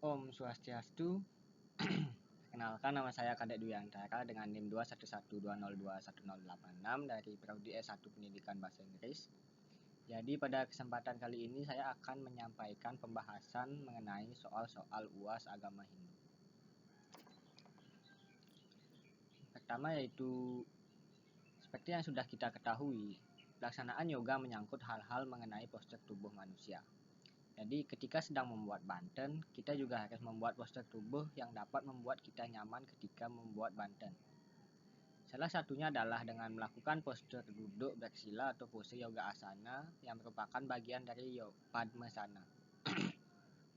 Om Swastiastu. Perkenalkan, nama saya Kadek Dwi Antara dengan NIM 21120210886 dari Prodi S1 Pendidikan Bahasa Inggris. Jadi pada kesempatan kali ini saya akan menyampaikan pembahasan mengenai soal-soal UAS agama Hindu. Pertama yaitu seperti yang sudah kita ketahui, pelaksanaan yoga menyangkut hal-hal mengenai postur tubuh manusia. Jadi ketika sedang membuat banten, kita juga harus membuat postur tubuh yang dapat membuat kita nyaman ketika membuat banten. Salah satunya adalah dengan melakukan postur duduk bersila atau pose yoga asana yang merupakan bagian dari Padmasana.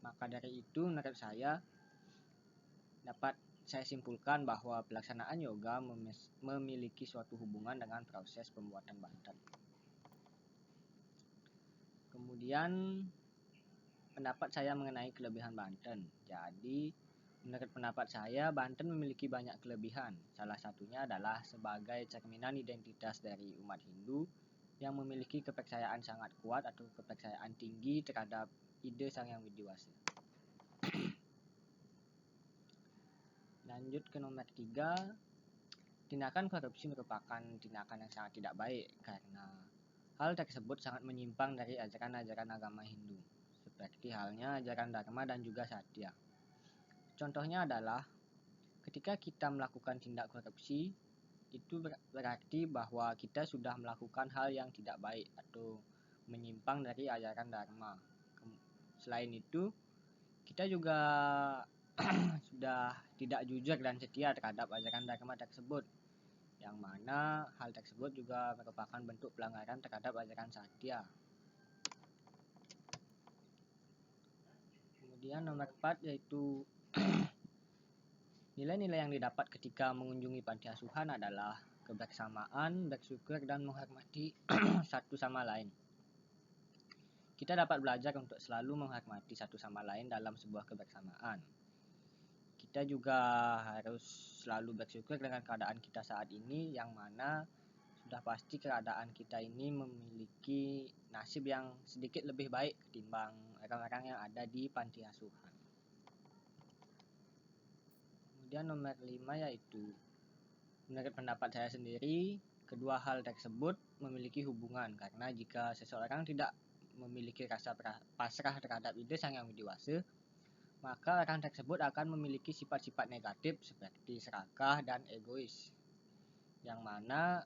Maka dari itu menurut saya dapat saya simpulkan bahwa pelaksanaan yoga memiliki suatu hubungan dengan proses pembuatan banten. Kemudian pendapat saya mengenai kelebihan banten. Jadi, menurut pendapat saya, banten memiliki banyak kelebihan. Salah satunya adalah sebagai cerminan identitas dari umat Hindu yang memiliki kepercayaan sangat kuat atau kepercayaan tinggi terhadap ide Sang Hyang Widi-Wasa. Lanjut ke nomor 3. Tindakan korupsi merupakan tindakan yang sangat tidak baik karena hal tersebut sangat menyimpang dari ajaran-ajaran agama Hindu, seperti halnya ajaran Dharma dan juga Satya. Contohnya adalah ketika kita melakukan tindak korupsi, itu berarti bahwa kita sudah melakukan hal yang tidak baik atau menyimpang dari ajaran Dharma. Selain itu, kita juga sudah tidak jujur dan setia terhadap ajaran Dharma tersebut, yang mana hal tersebut juga merupakan bentuk pelanggaran terhadap ajaran Satya. Kemudian nomor 4 yaitu nilai-nilai yang didapat ketika mengunjungi panti asuhan adalah kebersamaan, bersyukur, dan menghormati satu sama lain. Kita dapat belajar untuk selalu menghormati satu sama lain dalam sebuah kebersamaan. Kita juga harus selalu bersyukur dengan keadaan kita saat ini, yang mana sudah pasti keadaan kita ini memiliki nasib yang sedikit lebih baik ketimbang orang-orang yang ada di panti asuhan. Kemudian nomor 5 yaitu menurut pendapat saya sendiri, kedua hal tersebut memiliki hubungan karena jika seseorang tidak memiliki rasa pasrah terhadap ide Sang Hyang Widi-Wasa, maka orang tersebut akan memiliki sifat-sifat negatif seperti serakah dan egois, yang mana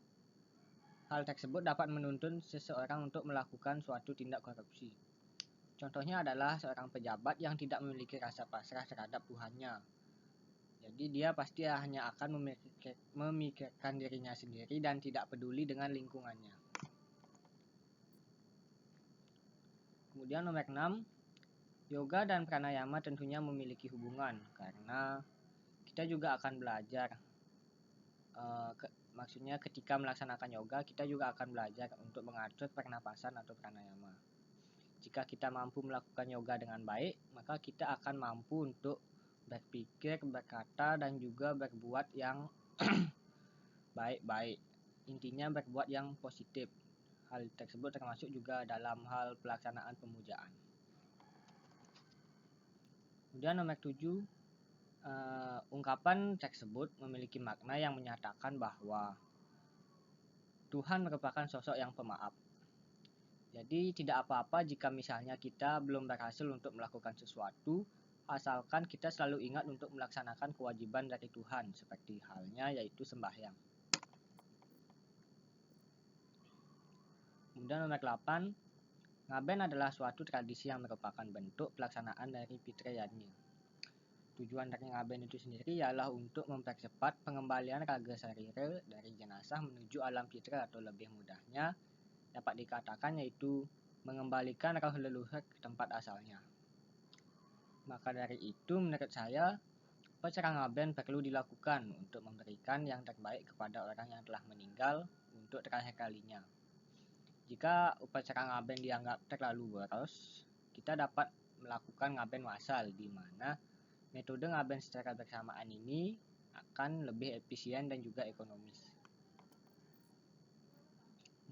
hal tersebut dapat menuntun seseorang untuk melakukan suatu tindak korupsi. Contohnya adalah seorang pejabat yang tidak memiliki rasa pasrah terhadap Tuhannya. Jadi dia pasti hanya akan memikirkan dirinya sendiri dan tidak peduli dengan lingkungannya. Kemudian nomor 6, yoga dan pranayama tentunya memiliki hubungan karena kita juga akan belajar. Maksudnya ketika melaksanakan yoga, kita juga akan belajar untuk mengatur pernapasan atau pranayama. Jika kita mampu melakukan yoga dengan baik, maka kita akan mampu untuk berpikir, berkata, dan juga berbuat yang baik-baik. Intinya berbuat yang positif. Hal tersebut termasuk juga dalam hal pelaksanaan pemujaan. Kemudian nomor 7, ungkapan tersebut memiliki makna yang menyatakan bahwa Tuhan merupakan sosok yang pemaaf. Jadi tidak apa-apa jika misalnya kita belum berhasil untuk melakukan sesuatu, asalkan kita selalu ingat untuk melaksanakan kewajiban dari Tuhan, seperti halnya yaitu sembahyang. Kemudian nomor 8, ngaben adalah suatu tradisi yang merupakan bentuk pelaksanaan dari Pitra Yajna. Tujuan dari ngaben itu sendiri ialah untuk mempercepat pengembalian raga sarira dari jenazah menuju alam pitra, atau lebih mudahnya dapat dikatakan yaitu mengembalikan roh leluhur ke tempat asalnya. Maka dari itu menurut saya, upacara ngaben perlu dilakukan untuk memberikan yang terbaik kepada orang yang telah meninggal untuk terakhir kalinya. Jika upacara ngaben dianggap terlalu boros, kita dapat melakukan ngaben massal, di mana metode ngaben secara bersamaan ini akan lebih efisien dan juga ekonomis.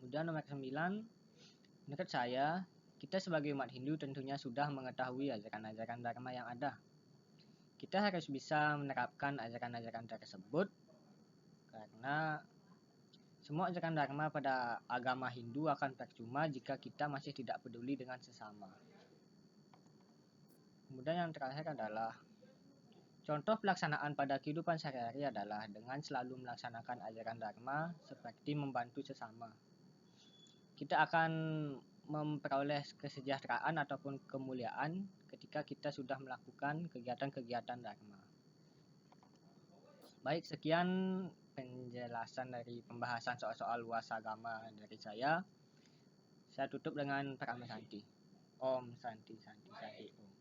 Kemudian nomor 9, menurut saya, kita sebagai umat Hindu tentunya sudah mengetahui ajaran-ajaran Dharma yang ada. Kita harus bisa menerapkan ajaran-ajaran tersebut karena semua ajaran Dharma pada agama Hindu akan percuma jika kita masih tidak peduli dengan sesama. Kemudian yang terakhir adalah contoh pelaksanaan pada kehidupan sehari-hari adalah dengan selalu melaksanakan ajaran Dharma seperti membantu sesama. Kita akan memperoleh kesejahteraan ataupun kemuliaan ketika kita sudah melakukan kegiatan-kegiatan Dharma. Baik, sekian penjelasan dari pembahasan soal-soal luas agama dari saya. Saya tutup dengan Paramasanti. Om Santi Santi Santi Om.